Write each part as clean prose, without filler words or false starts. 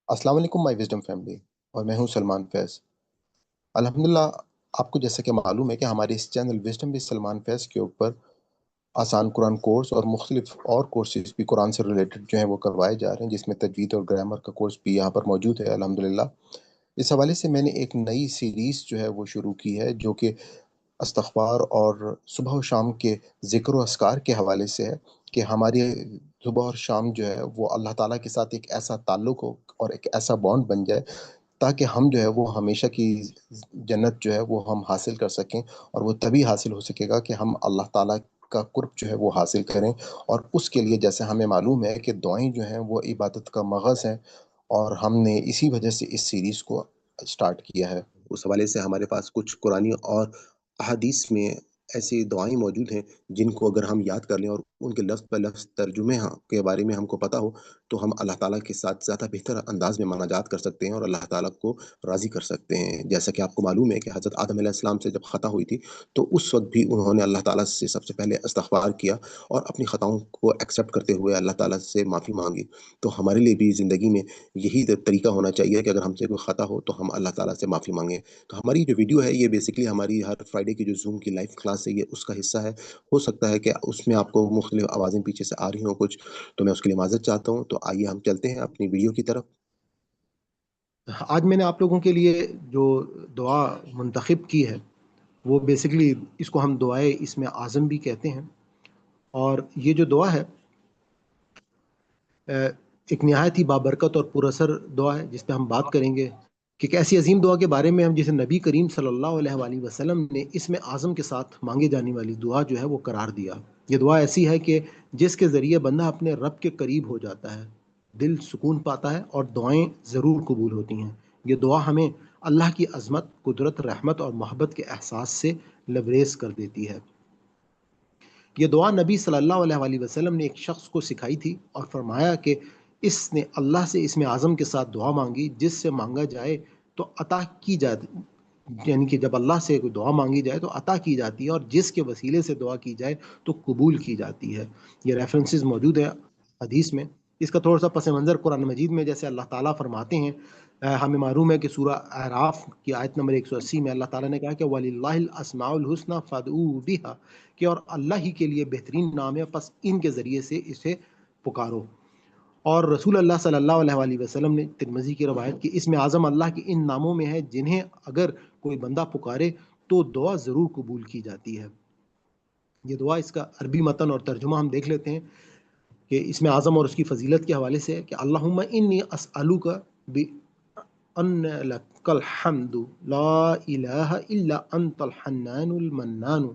السلام علیکم مائی wisdom family, اور میں ہوں سلمان فیض۔ الحمدللہ، آپ کو جیسا کہ معلوم ہے کہ ہمارے اس چینل وزڈم بھی سلمان فیض کے اوپر آسان قرآن کورس اور مختلف اور کورسز بھی قرآن سے ریلیٹڈ جو ہیں وہ کروائے جا رہے ہیں، جس میں تجوید اور گرامر کا کورس بھی یہاں پر موجود ہے الحمدللہ۔ اس حوالے سے میں نے ایک نئی سیریز جو ہے وہ شروع کی ہے، جو کہ استغفار اور صبح و شام کے ذکر و اذکار کے حوالے سے ہے، کہ ہماری صبح اور شام جو ہے وہ اللہ تعالیٰ کے ساتھ ایک ایسا تعلق ہو اور ایک ایسا بانڈ بن جائے، تاکہ ہم جو ہے وہ ہمیشہ کی جنت جو ہے وہ ہم حاصل کر سکیں۔ اور وہ تبھی حاصل ہو سکے گا کہ ہم اللہ تعالیٰ کا قرب جو ہے وہ حاصل کریں۔ اور اس کے لیے جیسے ہمیں معلوم ہے کہ دعائیں جو ہیں وہ عبادت کا مغز ہیں، اور ہم نے اسی وجہ سے اس سیریز کو سٹارٹ کیا ہے۔ اس حوالے سے ہمارے پاس کچھ قرآنی اور احادیث میں ایسی دعائیں موجود ہیں جن کو اگر ہم یاد کر لیں اور ان کے لفظ بہ لفظ ترجمے کے بارے میں ہم کو پتہ ہو، تو ہم اللہ تعالیٰ کے ساتھ زیادہ بہتر انداز میں مناجات کر سکتے ہیں اور اللہ تعالیٰ کو راضی کر سکتے ہیں۔ جیسا کہ آپ کو معلوم ہے کہ حضرت آدم علیہ السلام سے جب خطا ہوئی تھی، تو اس وقت بھی انہوں نے اللہ تعالیٰ سے سب سے پہلے استغفار کیا اور اپنی خطاؤں کو ایکسیپٹ کرتے ہوئے اللہ تعالیٰ سے معافی مانگی۔ تو ہمارے لیے بھی زندگی میں یہی طریقہ ہونا چاہیے کہ اگر ہم سے کوئی خطا ہو تو ہم اللہ تعالیٰ سے معافی مانگیں۔ تو ہماری جو ویڈیو ہے یہ بیسکلی ہماری ہر فرائیڈے کی جو زوم کی لائیو کلاس ہے، یہ اس کا حصہ ہے۔ ہو سکتا ہے کہ اس میں آپ کو مختلف آوازیں پیچھے سے آ رہی ہوں کچھ، تو میں اس کے لیے معذرت چاہتا ہوں۔ تو آئیے ہم چلتے ہیں اپنی ویڈیو کی طرف۔ آج میں نے آپ لوگوں کے لیے جو دعا منتخب کی ہے وہ بیسکلی اس کو ہم دعائے اسم اعظم بھی کہتے ہیں، اور یہ جو دعا ہے ایک نہایت ہی بابرکت اور پراثر دعا ہے، جس پہ ہم بات کریں گے کہ ایک ایسی عظیم دعا کے بارے میں ہم جسے نبی کریم صلی اللہ علیہ وآلہ وسلم نے اسم اعظم کے ساتھ مانگے جانے والی دعا جو ہے وہ قرار دیا۔ یہ دعا ایسی ہے کہ جس کے ذریعے بندہ اپنے رب کے قریب ہو جاتا ہے، دل سکون پاتا ہے اور دعائیں ضرور قبول ہوتی ہیں۔ یہ دعا ہمیں اللہ کی عظمت، قدرت، رحمت اور محبت کے احساس سے لبریز کر دیتی ہے۔ یہ دعا نبی صلی اللہ علیہ وآلہ وسلم نے ایک شخص کو سکھائی تھی اور فرمایا کہ اس نے اللہ سے اسم اعظم کے ساتھ دعا مانگی، جس سے مانگا جائے تو عطا کی جاتی، یعنی کہ جب اللہ سے کوئی دعا مانگی جائے تو عطا کی جاتی ہے، اور جس کے وسیلے سے دعا کی جائے تو قبول کی جاتی ہے۔ یہ ریفرنسز موجود ہے حدیث میں۔ اس کا تھوڑا سا پس منظر قرآن مجید میں جیسے اللہ تعالیٰ فرماتے ہیں، ہمیں معلوم ہے کہ سورہ اعراف کی آیت نمبر 180 میں اللہ تعالیٰ نے کہا کہ وَلِلَّهِ الْأَسْمَاءُ الْحُسْنَى فَادْعُوهُ بِهَا، کہ اور اللہ ہی کے لیے بہترین نام ہے، پس ان کے ذریعے سے اسے پکارو۔ اور رسول اللہ صلی اللہ علیہ وآلہ وسلم نے ترمذی کی روایت کی اسم اعظم اللہ کے ان ناموں میں ہے جنہیں اگر کوئی بندہ پکارے تو دعا ضرور قبول کی جاتی ہے۔ یہ دعا، اس کا عربی متن اور ترجمہ ہم دیکھ لیتے ہیں کہ اسم اعظم اور اس کی فضیلت کے حوالے سے ہے کہ اللہم انی اسألوک بأن لک الحمد لا الہ الا انت الحنان المنان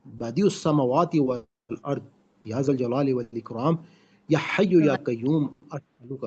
بدیع السماوات والارض یا ذا الجلال والاکرام یا حی یا قیوم اسألوک۔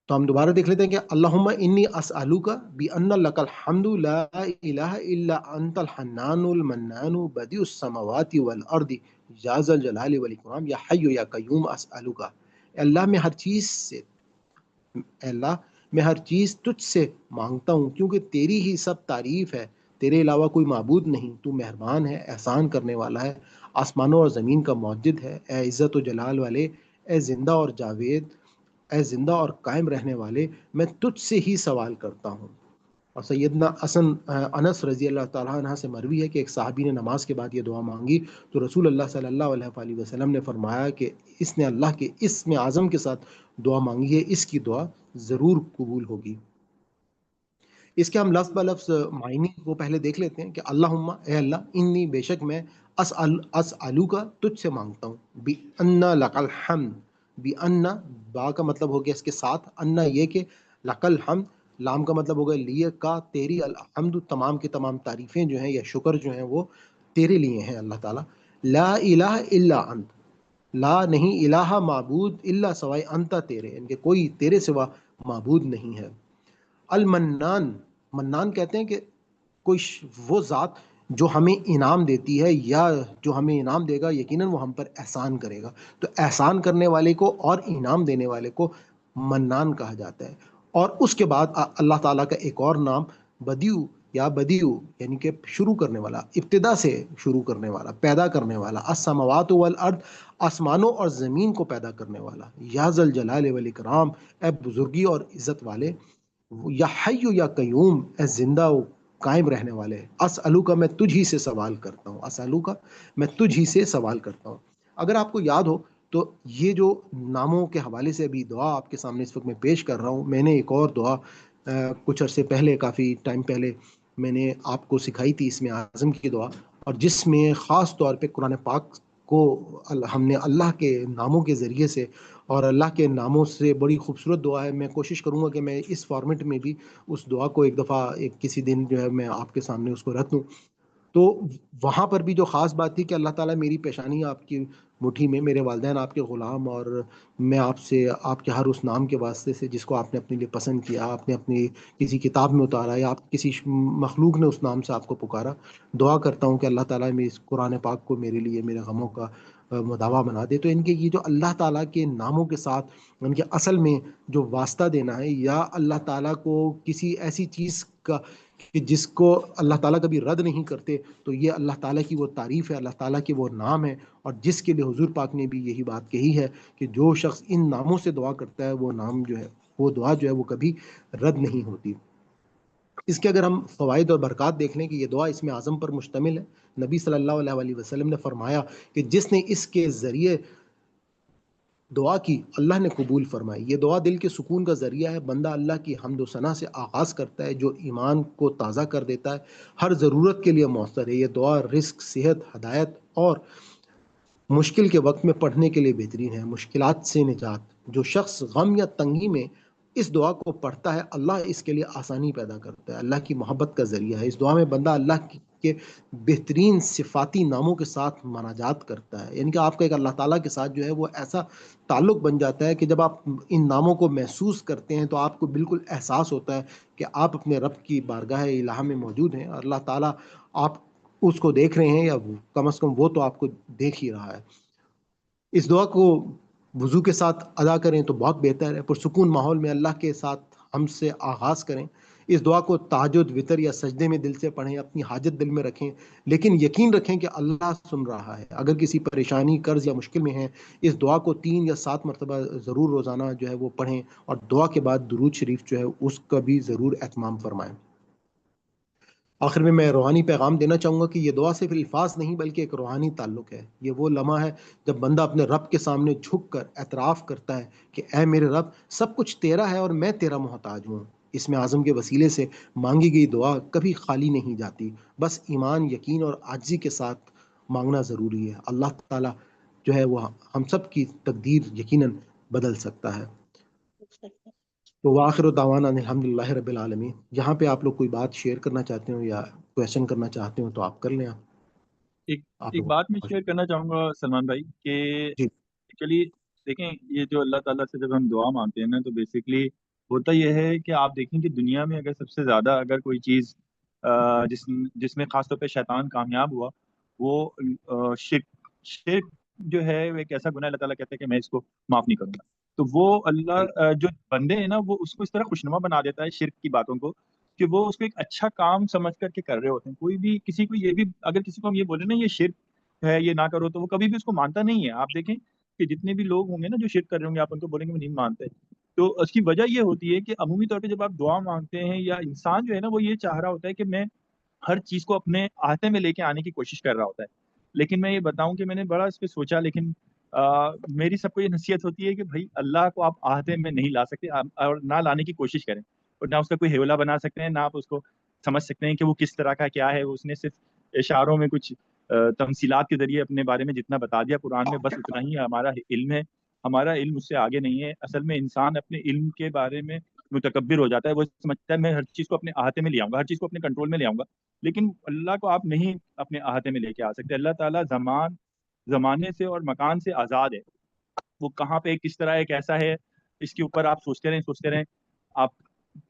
تو ہم دوبارہ دیکھ لیتے ہیں کہ اللہم انی اسألوک بأن لک الحمد لا الہ الا انت الحنان المنان بدیع السماوات والارض یا ذا الجلال والاکرام یا حی یا قیوم اسألوک۔ اے اللہ، میں ہر چیز سے، اے اللہ میں ہر چیز تجھ سے مانگتا ہوں کیونکہ تیری ہی سب تعریف ہے، تیرے علاوہ کوئی معبود نہیں، تو مہربان ہے، احسان کرنے والا ہے، آسمانوں اور زمین کا موجد ہے۔ اے عزت و جلال والے، اے زندہ اور جاوید، اے زندہ اور قائم رہنے والے، میں تجھ سے ہی سوال کرتا ہوں۔ اور سیدنا انس رضی اللہ تعالیٰ عنہ سے مروی ہے کہ ایک صحابی نے نماز کے بعد یہ دعا مانگی تو رسول اللہ صلی اللہ علیہ وآلہ وسلم نے فرمایا کہ اس نے اللہ کے اسم اعظم کے ساتھ دعا مانگی ہے، اس کی دعا ضرور قبول ہوگی۔ اس کے ہم لفظ بہ لفظ معنی کو پہلے دیکھ لیتے ہیں کہ اللہم، اے اللہ، انی، بے شک میں، اسألوک، تجھ سے مانگتا ہوں، بِأَنَّ لَكَ الْحَمْدُ، بِأَنَّ، با کا مطلب ہو گیا اس کے ساتھ، انا یہ کہ، لَكَ الْحَمْدُ، لام کا مطلب ہو گیا لیے کا، تیری، الحمد، تمام کی تمام تعریفیں جو ہیں یا شکر جو ہیں وہ تیرے لیے ہیں اللہ تعالیٰ۔ لا الہ الا انت، لا نہیں، الہ معبود، الا سوائے، انت تیرے، ان کے کوئی تیرے سوا معبود نہیں ہے۔ المنان، منان کہتے ہیں کہ کوئی وہ ذات جو ہمیں انعام دیتی ہے یا جو ہمیں انعام دے گا یقیناً وہ ہم پر احسان کرے گا، تو احسان کرنے والے کو اور انعام دینے والے کو منان کہا جاتا ہے۔ اور اس کے بعد اللہ تعالیٰ کا ایک اور نام بدیع یا بدیو یعنی کہ شروع کرنے والا، ابتدا سے شروع کرنے والا، پیدا کرنے والا، السماوات والارض آسمانوں اور زمین کو پیدا کرنے والا، یا ذل جلال والاکرام اے بزرگی اور عزت والے، یا حی یا قیوم اے زندہ و قائم رہنے والے، اسالو کا میں تجھ ہی سے سوال کرتا ہوں، اسالو کا میں تجھ ہی سے سوال کرتا ہوں۔ اگر آپ کو یاد ہو تو یہ جو ناموں کے حوالے سے ابھی دعا آپ کے سامنے اس وقت میں پیش کر رہا ہوں، میں نے ایک اور دعا کچھ عرصے پہلے، کافی ٹائم پہلے میں نے آپ کو سکھائی تھی، اس میں اعظم کی دعا، اور جس میں خاص طور پہ قرآن پاک کو ہم نے اللہ کے ناموں کے ذریعے سے، اور اللہ کے ناموں سے بڑی خوبصورت دعا ہے، میں کوشش کروں گا کہ میں اس فارمیٹ میں بھی اس دعا کو ایک دفعہ کسی دن جو ہے میں آپ کے سامنے اس کو رکھ دوں۔ تو وہاں پر بھی جو خاص بات تھی کہ اللہ تعالیٰ میری پیشانی آپ کی مٹھی میں، میرے والدین آپ کے غلام، اور میں آپ سے آپ کے ہر اس نام کے واسطے سے جس کو آپ نے اپنے لیے پسند کیا، آپ نے اپنی کسی کتاب میں اتارا، یا آپ کسی مخلوق نے اس نام سے آپ کو پکارا، دعا کرتا ہوں کہ اللہ تعالیٰ میں اس قرآن پاک کو میرے لیے میرے غموں کا مداوا بنا دے۔ تو ان کے یہ جو اللہ تعالیٰ کے ناموں کے ساتھ ان کے اصل میں جو واسطہ دینا ہے، یا اللہ تعالیٰ کو کسی ایسی چیز کا کہ جس کو اللہ تعالیٰ کبھی رد نہیں کرتے، تو یہ اللہ تعالیٰ کی وہ تعریف ہے، اللہ تعالیٰ کے وہ نام ہے، اور جس کے لیے حضور پاک نے بھی یہی بات کہی ہے کہ جو شخص ان ناموں سے دعا کرتا ہے، وہ نام جو ہے، وہ دعا جو ہے وہ کبھی رد نہیں ہوتی۔ اس کے اگر ہم فوائد اور برکات دیکھ لیں کہ یہ دعا اسم اعظم پر مشتمل ہے۔ نبی صلی اللہ علیہ وآلہ وسلم نے فرمایا کہ جس نے اس کے ذریعے دعا کی اللہ نے قبول فرمائی۔ یہ دعا دل کے سکون کا ذریعہ ہے، بندہ اللہ کی حمد و ثنا سے آغاز کرتا ہے جو ایمان کو تازہ کر دیتا ہے، ہر ضرورت کے لیے مؤثر ہے۔ یہ دعا رزق، صحت، ہدایت اور مشکل کے وقت میں پڑھنے کے لیے بہترین ہے، مشکلات سے نجات۔ جو شخص غم یا تنگی میں اس دعا کو پڑھتا ہے، اللہ اس کے لیے آسانی پیدا کرتا ہے، اللہ کی محبت کا ذریعہ ہے۔ اس دعا میں بندہ اللہ کے بہترین صفاتی ناموں کے ساتھ مناجات کرتا ہے، یعنی کہ آپ کا ایک اللہ تعالیٰ کے ساتھ جو ہے وہ ایسا تعلق بن جاتا ہے کہ جب آپ ان ناموں کو محسوس کرتے ہیں تو آپ کو بالکل احساس ہوتا ہے کہ آپ اپنے رب کی بارگاہ الہ میں موجود ہیں، اور اللہ تعالیٰ آپ اس کو دیکھ رہے ہیں، یا کم از کم وہ تو آپ کو دیکھ ہی رہا ہے۔ اس دعا کو وضو کے ساتھ ادا کریں تو بہت بہتر ہے، پرسکون ماحول میں اللہ کے ساتھ ہم سے آغاز کریں۔ اس دعا کو تہجد، وطر یا سجدے میں دل سے پڑھیں، اپنی حاجت دل میں رکھیں، لیکن یقین رکھیں کہ اللہ سن رہا ہے۔ اگر کسی پریشانی، قرض یا مشکل میں ہیں، اس دعا کو 3 یا 7 مرتبہ ضرور روزانہ جو ہے وہ پڑھیں، اور دعا کے بعد درود شریف جو ہے اس کا بھی ضرور اہتمام فرمائیں۔ آخر میں روحانی پیغام دینا چاہوں گا کہ یہ دعا صرف الفاظ نہیں بلکہ ایک روحانی تعلق ہے۔ یہ وہ لمحہ ہے جب بندہ اپنے رب کے سامنے جھک کر اعتراف کرتا ہے کہ اے میرے رب، سب کچھ تیرا ہے اور میں تیرا محتاج ہوں۔ اس میں اعظم کے وسیلے سے مانگی گئی دعا کبھی خالی نہیں جاتی، بس ایمان، یقین اور عاجزی کے ساتھ مانگنا ضروری ہے۔ اللہ تعالیٰ جو ہے وہ ہم سب کی تقدیر یقیناً بدل سکتا ہے۔ تو وآخر دعوانا الحمدللہ رب العالمین۔ یہاں پہ آپ لوگ کوئی بات شیئر کرنا چاہتے ہو یا کویشچن کرنا چاہتے ہو تو آپ کر لیں۔ ایک آپ ایک لوگ بات میں شیئر کرنا چاہوں گا سلمان بھائی کہ جی ایکچولی دیکھیں، یہ جو اللہ تعالیٰ سے جب ہم دعا مانگتے ہیں نا، تو بیسکلی ہوتا یہ ہے کہ آپ دیکھیں کہ دنیا میں اگر سب سے زیادہ اگر کوئی چیز جس میں خاص طور پہ شیطان کامیاب ہوا، وہ شرک جو ہے وہ ایک ایسا گناہ اللہ تعالیٰ کہتے ہیں کہ میں اس کو معاف نہیں کروں گا۔ تو وہ اللہ جو بندے ہیں نا، وہ اس کو اس طرح خوشنما بنا دیتا ہے شرک کی باتوں کو، کہ وہ اس کو ایک اچھا کام سمجھ کر کے کر رہے ہوتے ہیں۔ کوئی بھی کسی کو یہ بھی، اگر کسی کو ہم یہ بولیں نا یہ شرک ہے، یہ نہ کرو، تو وہ کبھی بھی اس کو مانتا نہیں ہے۔ آپ دیکھیں کہ جتنے بھی لوگ ہوں گے نا جو شرک کر رہے ہوں گے، آپ ان کو بولیں گے وہ نہیں مانتے۔ تو اس کی وجہ یہ ہوتی ہے کہ عمومی طور پہ جب آپ دعا مانگتے ہیں، یا انسان جو ہے نا وہ یہ چاہ رہا ہوتا ہے کہ میں ہر چیز کو اپنے احاطے میں لے کے آنے کی کوشش کر رہا ہوتا ہے۔ لیکن میں یہ بتاؤں کہ میں نے بڑا اس پہ سوچا، لیکن میری سب کو یہ نصیحت ہوتی ہے کہ بھائی اللہ کو آپ احاطے میں نہیں لا سکتے، اور نہ لانے کی کوشش کریں، اور نہ اس کا کوئی حیولہ بنا سکتے ہیں، نہ آپ اس کو سمجھ سکتے ہیں کہ وہ کس طرح کا کیا ہے۔ اس نے صرف اشاروں میں کچھ تمثیلات کے ذریعے اپنے بارے میں جتنا بتا دیا قرآن میں، بس اتنا ہی ہمارا علم ہے۔ ہمارا علم اس سے آگے نہیں ہے۔ اصل میں انسان اپنے علم کے بارے میں متکبر ہو جاتا ہے، وہ سمجھتا ہے میں ہر چیز کو اپنے احاطے میں لے آؤں گا، ہر چیز کو اپنے کنٹرول میں لے آؤں گا۔ لیکن اللہ کو آپ نہیں اپنے احاطے میں لے کے آ سکتے۔ اللہ تعالیٰ زمانے سے اور مکان سے آزاد ہے۔ وہ کہاں پہ کس طرح ہے، کیسا ہے، اس کے اوپر آپ سوچتے رہیں، آپ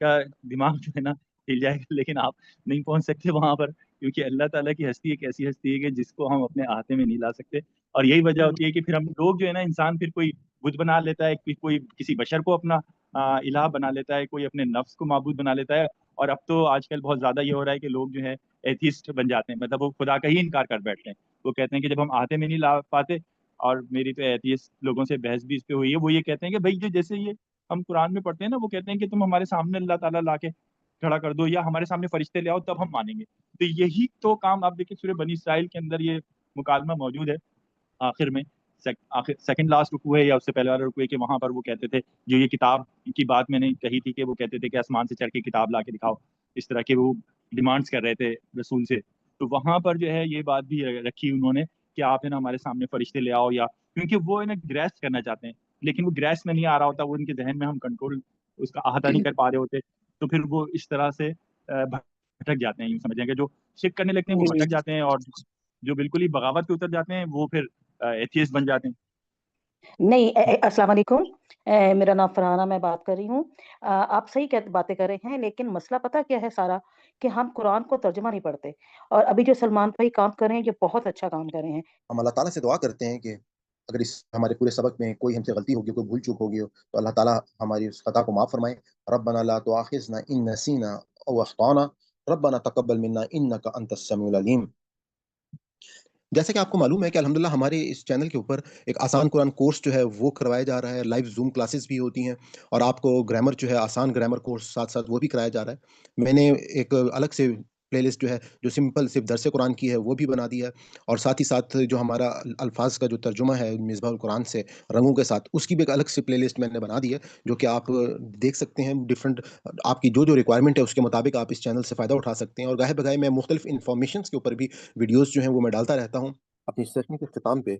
کا دماغ جو ہے نا ہل جائے گا، لیکن آپ نہیں پہنچ سکتے وہاں پر، کیونکہ اللہ تعالیٰ کی ہستی ایک ایسی ہستی ہے کہ جس کو ہم اپنے احاطے میں نہیں لا سکتے۔ اور یہی وجہ ہوتی ہے کہ پھر ہم لوگ جو ہے نا، انسان پھر کوئی بت بنا لیتا ہے، کوئی کسی بشر کو اپنا الہ بنا لیتا ہے، کوئی اپنے نفس کو معبود بنا لیتا ہے، اور اب تو آج کل بہت زیادہ یہ ہو رہا ہے کہ لوگ جو ہے ایتھیسٹ بن جاتے ہیں، مطلب وہ خدا کا ہی انکار کر بیٹھتے ہیں. وہ کہتے ہیں کہ جب ہم آتے میں نہیں لا پاتے، اور میری تو ایتھیسٹ لوگوں سے بحث بھی اس پہ ہوئی ہے، وہ یہ کہتے ہیں کہ بھائی جو جیسے یہ ہم قرآن میں پڑھتے ہیں نا، وہ کہتے ہیں کہ تم ہمارے سامنے اللہ تعالیٰ لا کے کھڑا کر دو، یا ہمارے سامنے فرشتے لے آؤ تب ہم مانیں گے. تو یہی تو کام آپ دیکھیں سورہ بنی اسرائیل کے اندر یہ مکالمہ موجود ہے آخر میں، سیکنڈ لاسٹ رکوع ہے یا اس سے پہلے والا رکوع ہے، کہ وہاں پر وہ کہتے تھے جو یہ کتاب کی بات میں نے کہی تھی، کہ وہ کہتے تھے کہ آسمان سے چڑھ کے کتاب لا کے دکھاؤ، اس طرح کے وہ ڈیمانڈس کر رہے تھے رسول سے. تو وہاں پر جو ہے یہ بات بھی رکھی انہوں نے کہ آپ ہے نا ہمارے سامنے فرشتے لے آؤ، یا کیونکہ وہ ہے نا گریس کرنا چاہتے ہیں، لیکن وہ گریس میں نہیں آ رہا ہوتا، وہ ان کے ذہن میں ہم کنٹرول اس کا احاطہ نہیں کر پا رہے ہوتے. تو پھر وہ اس طرح سے بھٹک جاتے ہیں، یوں سمجھیں کہ جو شرک کرنے لگتے ہیں وہ بھٹک جاتے ہیں، اور جو بالکل ہی بغاوت پہ اتر جاتے ہیں وہ پھر ایتھیسٹ بن جاتے ہیں. نہیں، السلام علیکم، میرا نام فرحانہ، میں بات کر رہی ہوں. آپ صحیح باتیں کر رہے ہیں، لیکن مسئلہ پتہ کیا ہے سارا، کہ ہم قرآن کو ترجمہ نہیں پڑھتے. اور ابھی جو سلمان بھائی کام کر رہے ہیں یہ بہت اچھا کام کر رہے ہیں. ہم اللہ تعالیٰ سے دعا کرتے ہیں کہ اگر اس ہمارے پورے سبق میں کوئی ہم سے غلطی ہوگی، کوئی بھول چوک ہوگی ہو، تو اللہ تعالیٰ ہماری اس خطا کو معاف فرمائے. ربنا لا تؤاخذنا ان نسینا او اخطانا ربنا تقبل منا انک انت السمیع العلیم. جیسا کہ آپ کو معلوم ہے کہ الحمدللہ ہمارے اس چینل کے اوپر ایک آسان قرآن کورس جو ہے وہ کروایا جا رہا ہے، لائیو زوم کلاسز بھی ہوتی ہیں، اور آپ کو گرامر جو ہے آسان گرامر کورس ساتھ ساتھ وہ بھی کرایا جا رہا ہے. میں نے ایک الگ سے پلے لسٹ جو ہے جو سمپل صرف درس قرآن کی ہے وہ بھی بنا دی ہے، اور ساتھ ہی ساتھ جو ہمارا الفاظ کا جو ترجمہ ہے مصباح القرآن سے رنگوں کے ساتھ، اس کی بھی ایک الگ سے پلے لسٹ میں نے بنا دی ہے، جو کہ آپ دیکھ سکتے ہیں. ڈفرنٹ آپ کی جو ریکوائرمنٹ ہے اس کے مطابق آپ اس چینل سے فائدہ اٹھا سکتے ہیں. اور گاہے بگاہے میں مختلف انفارمیشنس کے اوپر بھی ویڈیوز جو ہیں وہ میں ڈالتا رہتا ہوں. اپنی سیشن کے اختتام پہ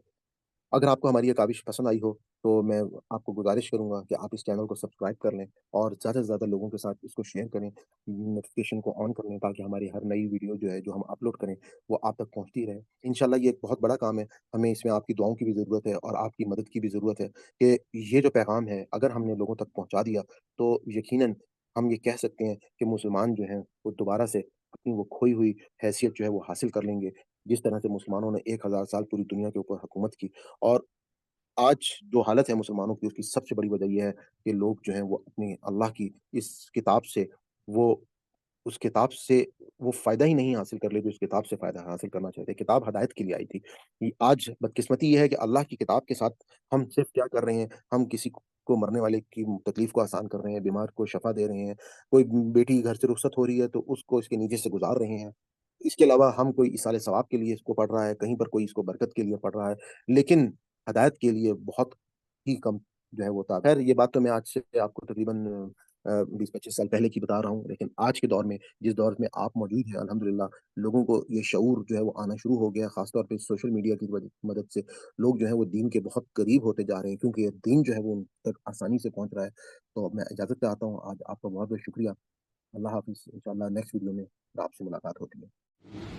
اگر آپ کو ہماری یہ کاوش پسند آئی ہو تو میں آپ کو گزارش کروں گا کہ آپ اس چینل کو سبسکرائب کر لیں، اور زیادہ سے زیادہ لوگوں کے ساتھ اس کو شیئر کریں، نوٹیفیکیشن کو آن کر لیں، تاکہ ہماری ہر نئی ویڈیو جو ہے جو ہم اپلوڈ کریں وہ آپ تک پہنچتی رہے. انشاءاللہ یہ ایک بہت بڑا کام ہے، ہمیں اس میں آپ کی دعاؤں کی بھی ضرورت ہے اور آپ کی مدد کی بھی ضرورت ہے، کہ یہ جو پیغام ہے اگر ہم نے لوگوں تک پہنچا دیا تو یقیناً ہم یہ کہہ سکتے ہیں کہ مسلمان جو ہیں وہ دوبارہ سے اپنی وہ کھوئی ہوئی حیثیت جو ہے وہ حاصل کر لیں گے، جس طرح سے مسلمانوں نے 1000 سال پوری دنیا کے اوپر حکومت کی. اور آج جو حالت ہے مسلمانوں کی، اس کی سب سے بڑی وجہ یہ ہے کہ لوگ جو ہیں وہ اپنی اللہ کی اس کتاب سے وہ اس کتاب سے وہ فائدہ ہی نہیں حاصل کر لے جو اس کتاب سے فائدہ حاصل کرنا چاہتے. کتاب ہدایت کے لیے آئی تھی. آج بدقسمتی یہ ہے کہ اللہ کی کتاب کے ساتھ ہم صرف کیا کر رہے ہیں، ہم کسی کو مرنے والے کی تکلیف کو آسان کر رہے ہیں، بیمار کو شفا دے رہے ہیں، کوئی بیٹی گھر سے رخصت ہو رہی ہے تو اس کو اس کے نیچے سے گزار رہے ہیں. اس کے علاوہ ہم کوئی ایصال ثواب کے لیے اس کو پڑھ رہا ہے، کہیں پر کوئی اس کو برکت کے لیے پڑھ رہا ہے، لیکن ہدایت کے لیے بہت ہی کم جو ہے وہ تھا. خیر یہ بات تو میں آج سے آپ کو تقریباً 20-25 سال پہلے کی بتا رہا ہوں، لیکن آج کے دور میں جس دور میں آپ موجود ہیں الحمدللہ لوگوں کو یہ شعور جو ہے وہ آنا شروع ہو گیا، خاص طور پہ سوشل میڈیا کی مدد سے لوگ جو ہے وہ دین کے بہت قریب ہوتے جا رہے ہیں، کیونکہ یہ دین جو ہے وہ ان تک آسانی سے پہنچ رہا ہے. تو میں اجازت چاہتا ہوں، آج آپ کا بہت بہت شکریہ. اللہ حافظ. انشاءاللہ نیکسٹ ویڈیو میں آپ سے ملاقات ہوتی ہے.